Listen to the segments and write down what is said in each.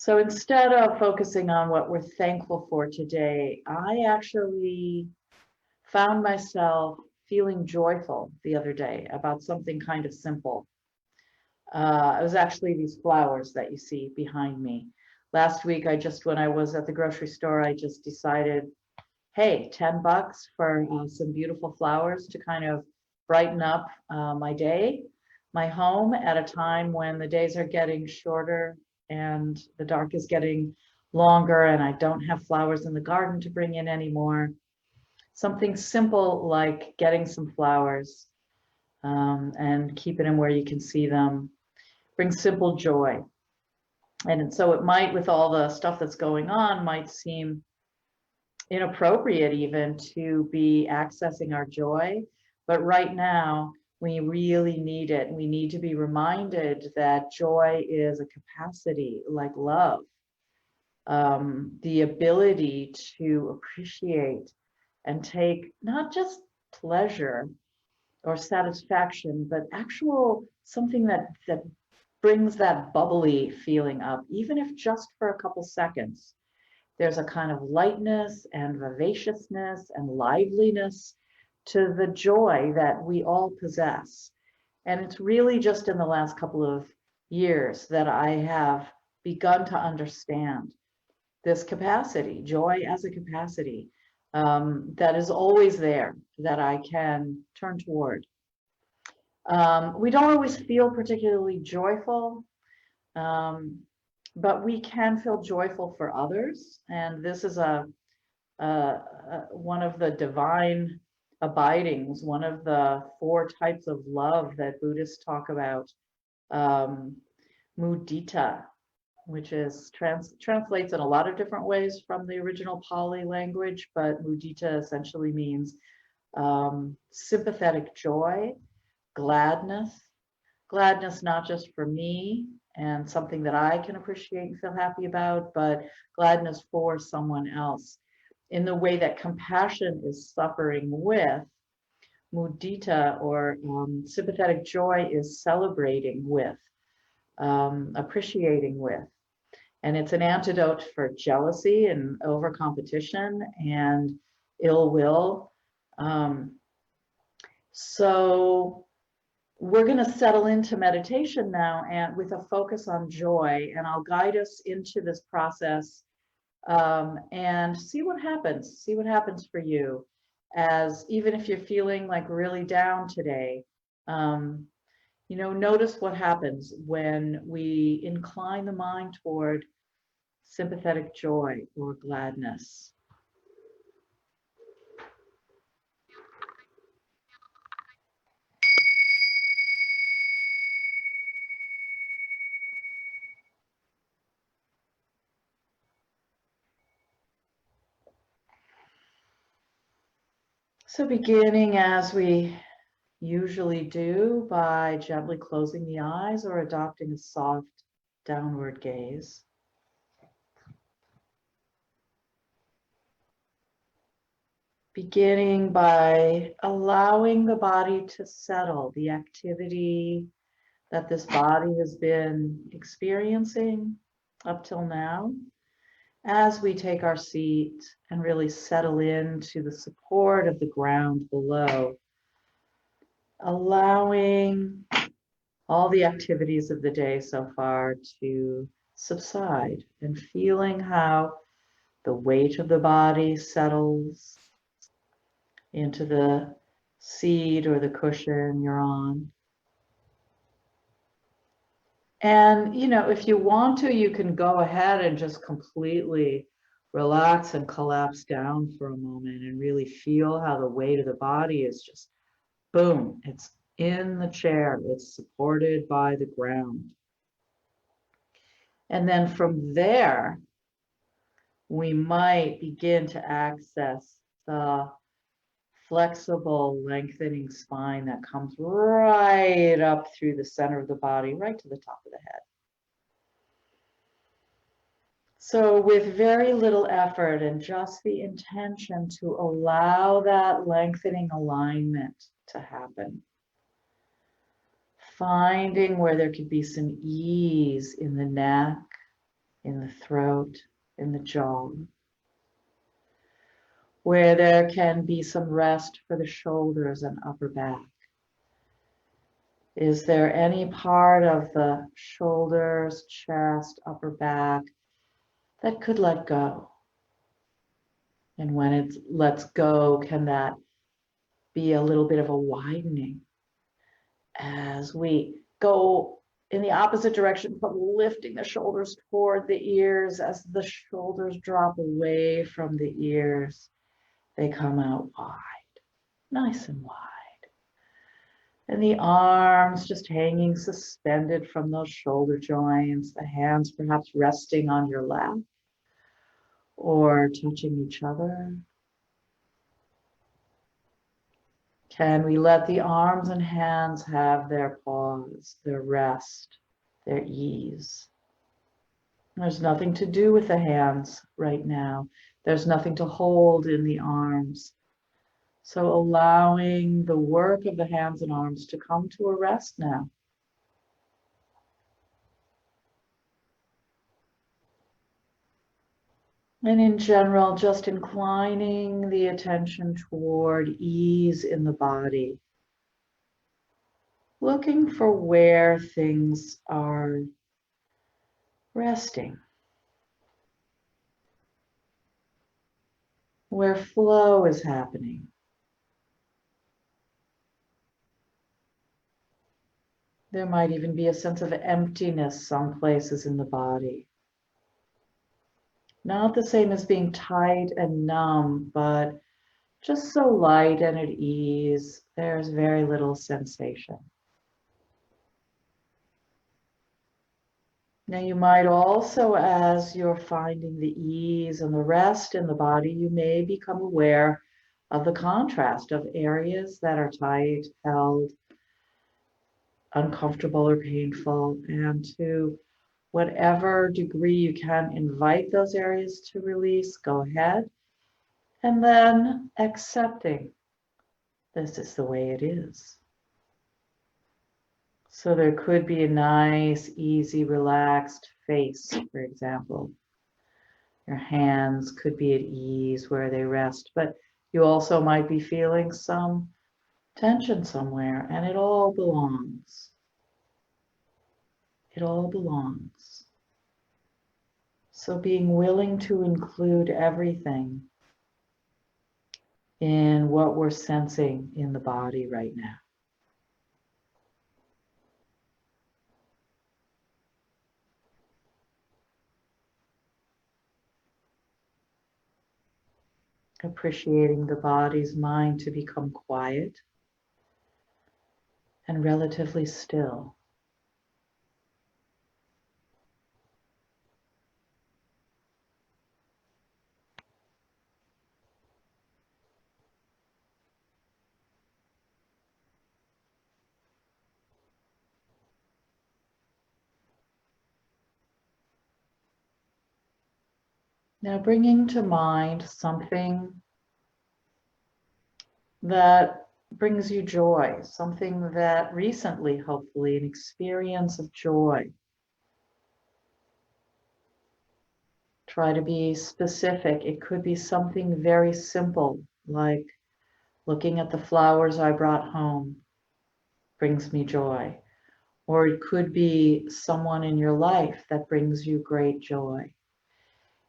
So instead of focusing on what we're thankful for today, I actually found myself feeling joyful the other day about something kind of simple. It was actually these flowers that you see behind me. Last week, when I was at the grocery store, I just decided, hey, $10 for some beautiful flowers to kind of brighten up my day, my home at a time when the days are getting shorter and the dark is getting longer and I don't have flowers in the garden to bring in anymore. Something simple like getting some flowers and keeping them where you can see them brings simple joy. And so it might, with all the stuff that's going on, might seem inappropriate even to be accessing our joy. But right now, we really need it. We need to be reminded that joy is a capacity like love, the ability to appreciate and take not just pleasure or satisfaction, but actual something that brings that bubbly feeling up, even if just for a couple seconds. There's a kind of lightness and vivaciousness and liveliness to the joy that we all possess. And it's really just in the last couple of years that I have begun to understand this capacity, joy as a capacity that is always there, that I can turn toward. We don't always feel particularly joyful, but we can feel joyful for others. And this is one of the divine abidings, one of the 4 types of love that Buddhists talk about, mudita, which is translates in a lot of different ways from the original Pali language, but mudita essentially means sympathetic joy, gladness not just for me and something that I can appreciate and feel happy about, but gladness for someone else. In the way that compassion is suffering with, mudita or sympathetic joy is celebrating with, appreciating with. And it's an antidote for jealousy and over competition and ill will. So we're going to settle into meditation now and with a focus on joy, and I'll guide us into this process and see what happens for you, as even if you're feeling like really down today, notice what happens when we incline the mind toward sympathetic joy or gladness. So beginning as we usually do by gently closing the eyes or adopting a soft downward gaze. Beginning by allowing the body to settle, the activity that this body has been experiencing up till now, as we take our seat and really settle into the support of the ground below, allowing all the activities of the day so far to subside and feeling how the weight of the body settles into the seat or the cushion you're on. And, if you want to, you can go ahead and just completely relax and collapse down for a moment and really feel how the weight of the body is just, boom, it's in the chair, it's supported by the ground. And then from there, we might begin to access the flexible, lengthening spine that comes right up through the center of the body, right to the top of the head. So with very little effort and just the intention to allow that lengthening alignment to happen, finding where there could be some ease in the neck, in the throat, in the jaw, where there can be some rest for the shoulders and upper back. Is there any part of the shoulders, chest, upper back that could let go? And when it lets go, can that be a little bit of a widening as we go in the opposite direction from lifting the shoulders toward the ears? As the shoulders drop away from the ears, they come out wide, nice and wide. And the arms just hanging suspended from those shoulder joints, the hands perhaps resting on your lap or touching each other. Can we let the arms and hands have their pause, their rest, their ease? There's nothing to do with the hands right now. There's nothing to hold in the arms. So allowing the work of the hands and arms to come to a rest now. And in general, just inclining the attention toward ease in the body. Looking for where things are resting, where flow is happening. There might even be a sense of emptiness some places in the body. Not the same as being tight and numb, but just so light and at ease. There's very little sensation. Now you might also, as you're finding the ease and the rest in the body, you may become aware of the contrast of areas that are tight, held, uncomfortable or painful, and to whatever degree you can invite those areas to release, go ahead. And then accepting this is the way it is. So there could be a nice, easy, relaxed face, for example. Your hands could be at ease where they rest, but you also might be feeling some tension somewhere, and it all belongs. It all belongs. So being willing to include everything in what we're sensing in the body right now. Appreciating the body's mind to become quiet and relatively still. Now bringing to mind something that brings you joy, something that recently, hopefully, an experience of joy. Try to be specific. It could be something very simple, like looking at the flowers I brought home brings me joy. Or it could be someone in your life that brings you great joy.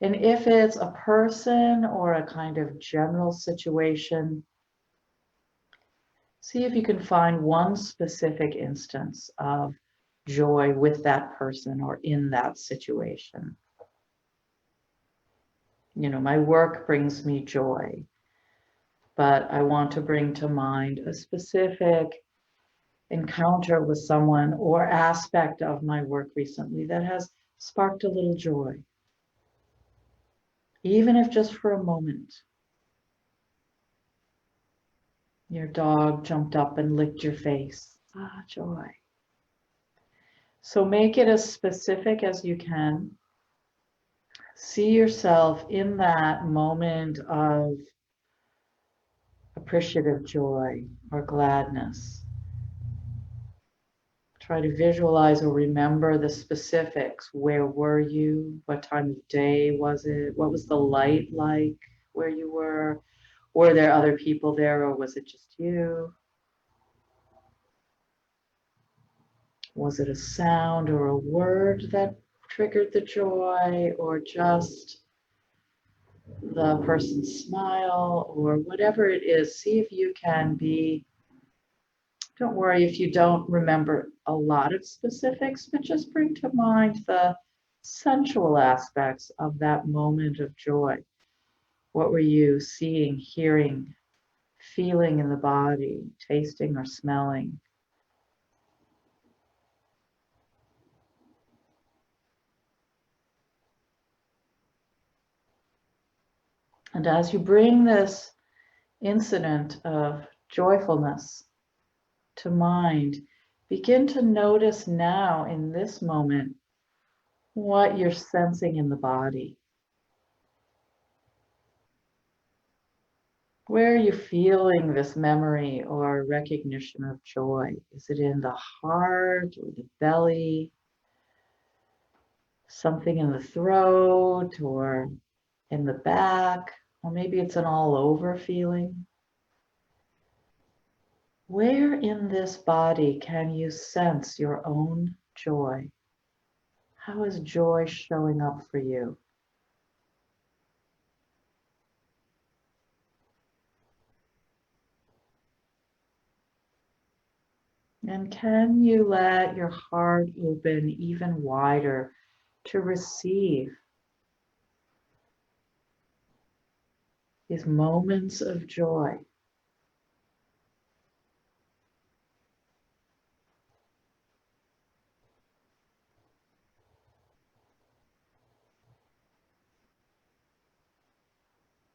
And if it's a person or a kind of general situation, see if you can find one specific instance of joy with that person or in that situation. You know, my work brings me joy, but I want to bring to mind a specific encounter with someone or aspect of my work recently that has sparked a little joy, even if just for a moment. Your dog jumped up and licked your face. Ah, joy. So make it as specific as you can. See yourself in that moment of appreciative joy or gladness. Try to visualize or remember the specifics. Where were you? What time of day was it? What was the light like where you were? Were there other people there, or was it just you? Was it a sound or a word that triggered the joy, or just the person's smile, or whatever it is? See if you can be, don't worry if you don't remember a lot of specifics, but just bring to mind the sensual aspects of that moment of joy. What were you seeing, hearing, feeling in the body, tasting or smelling? And as you bring this incident of joyfulness to mind, begin to notice now in this moment what you're sensing in the body. Where are you feeling this memory or recognition of joy? Is it in the heart or the belly? Something in the throat or in the back? Or maybe it's an all over feeling. Where in this body can you sense your own joy? How is joy showing up for you? And can you let your heart open even wider to receive these moments of joy?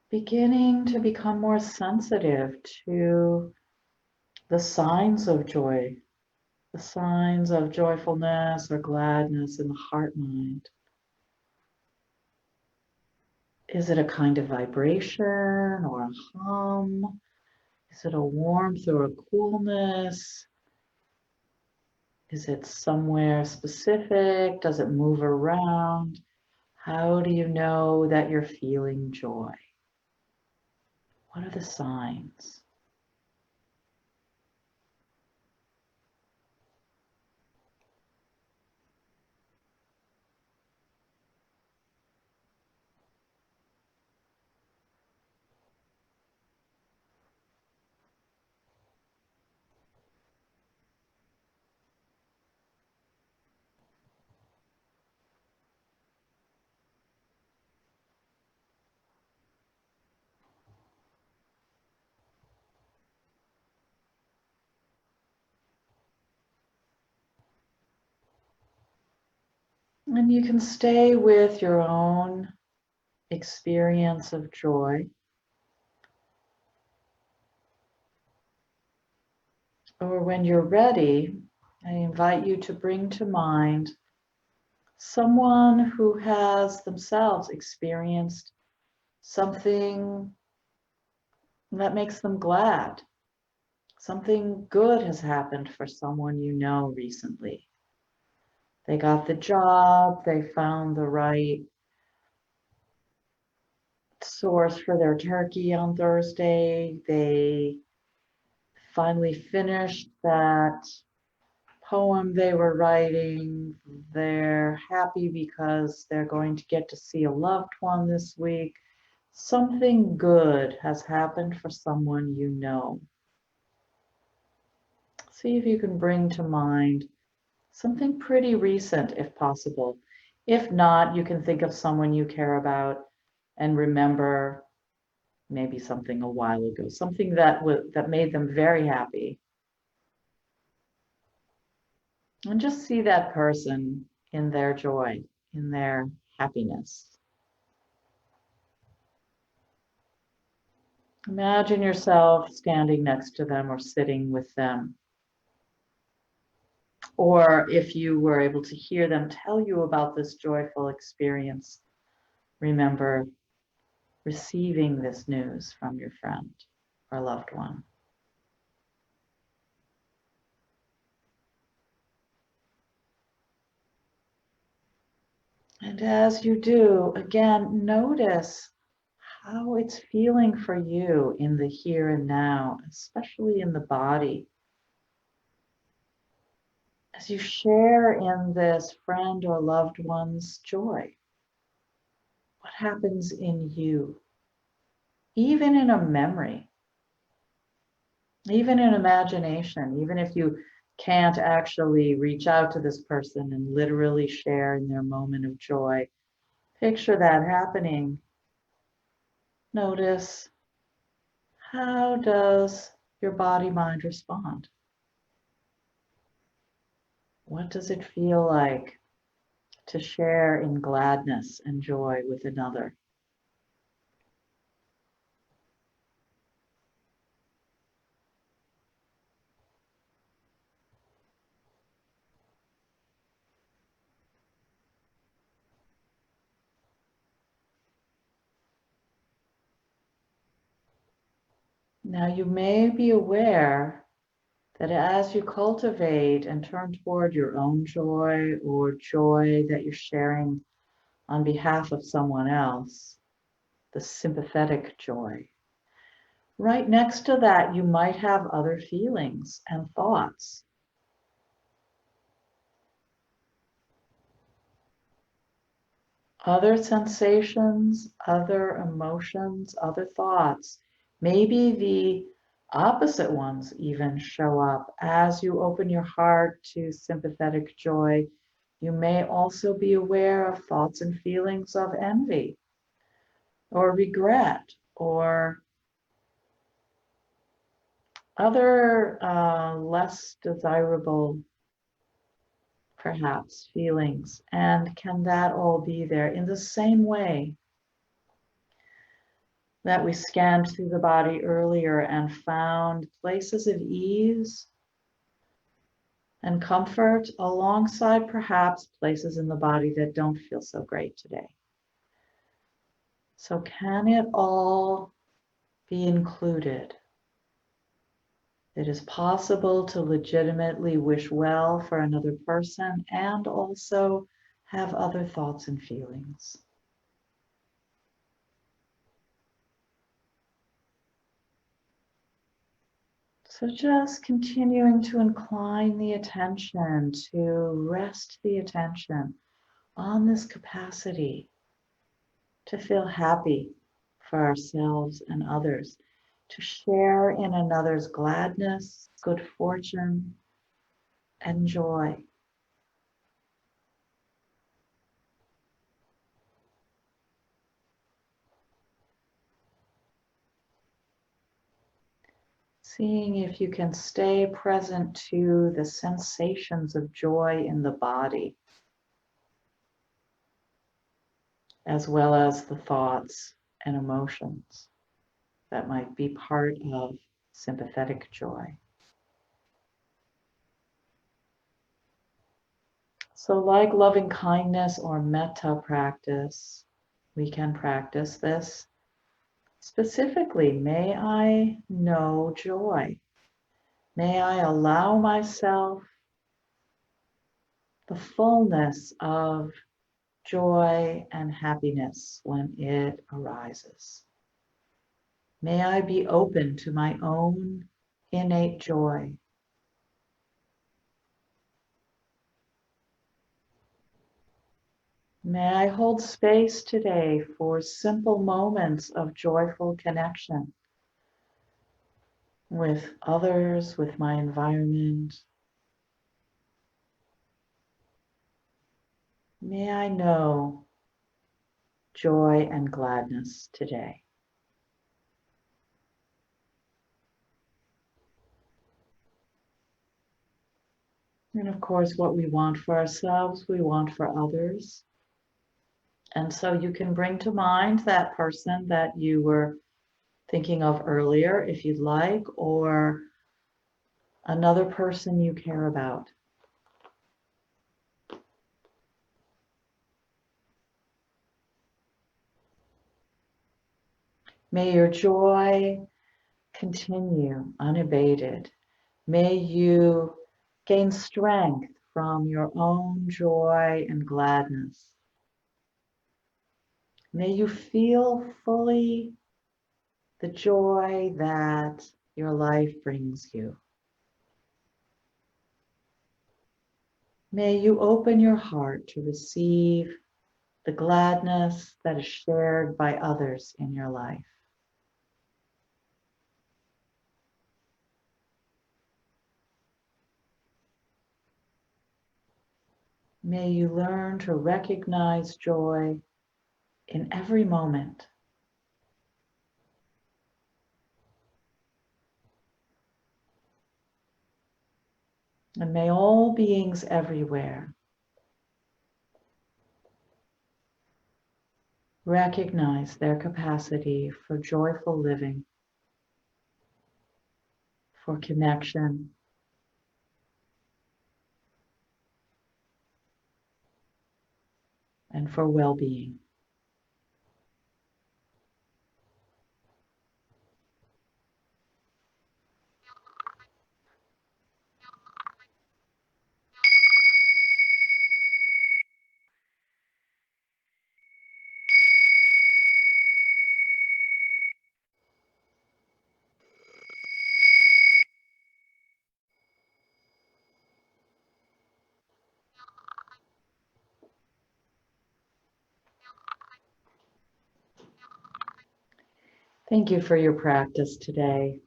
Beginning to become more sensitive to the signs of joy, the signs of joyfulness or gladness in the heart mind. Is it a kind of vibration or a hum? Is it a warmth or a coolness? Is it somewhere specific? Does it move around? How do you know that you're feeling joy? What are the signs? And you can stay with your own experience of joy. Or when you're ready, I invite you to bring to mind someone who has themselves experienced something that makes them glad. Something good has happened for someone you know recently. They got the job, they found the right source for their turkey on Thursday, they finally finished that poem they were writing. They're happy because they're going to get to see a loved one this week. Something good has happened for someone you know. See if you can bring to mind something pretty recent if possible. If not, you can think of someone you care about and remember maybe something a while ago, something that made them very happy. And just see that person in their joy, in their happiness. Imagine yourself standing next to them or sitting with them. Or if you were able to hear them tell you about this joyful experience, remember receiving this news from your friend or loved one. And as you do, again, notice how it's feeling for you in the here and now, especially in the body. As you share in this friend or loved one's joy, what happens in you? Even in a memory, even in imagination, even if you can't actually reach out to this person and literally share in their moment of joy, picture that happening. Notice, how does your body-mind respond? What does it feel like to share in gladness and joy with another? Now you may be aware that as you cultivate and turn toward your own joy or joy that you're sharing on behalf of someone else, the sympathetic joy, right next to that you might have other feelings and thoughts. Other sensations, other emotions, other thoughts, maybe the opposite ones even show up as you open your heart to sympathetic joy. You may also be aware of thoughts and feelings of envy or regret or other less desirable, perhaps, feelings. And can that all be there in the same way that we scanned through the body earlier and found places of ease and comfort alongside perhaps places in the body that don't feel so great today? So can it all be included? It is possible to legitimately wish well for another person and also have other thoughts and feelings. So just continuing to incline the attention, to rest the attention on this capacity to feel happy for ourselves and others, to share in another's gladness, good fortune, and joy. Seeing if you can stay present to the sensations of joy in the body, as well as the thoughts and emotions that might be part of sympathetic joy. So like loving kindness or metta practice, we can practice this. Specifically, may I know joy? May I allow myself the fullness of joy and happiness when it arises. May I be open to my own innate joy. May I hold space today for simple moments of joyful connection with others, with my environment. May I know joy and gladness today. And of course, what we want for ourselves, we want for others. And so you can bring to mind that person that you were thinking of earlier, if you'd like, or another person you care about. May your joy continue unabated. May you gain strength from your own joy and gladness. May you feel fully the joy that your life brings you. May you open your heart to receive the gladness that is shared by others in your life. May you learn to recognize joy in every moment. And may all beings everywhere recognize their capacity for joyful living, for connection, and for well-being. Thank you for your practice today.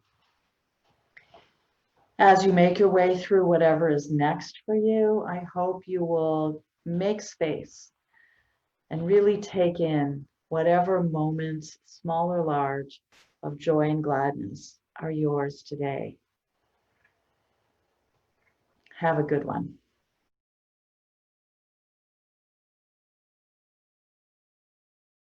As you make your way through whatever is next for you, I hope you will make space and really take in whatever moments, small or large, of joy and gladness are yours today. Have a good one.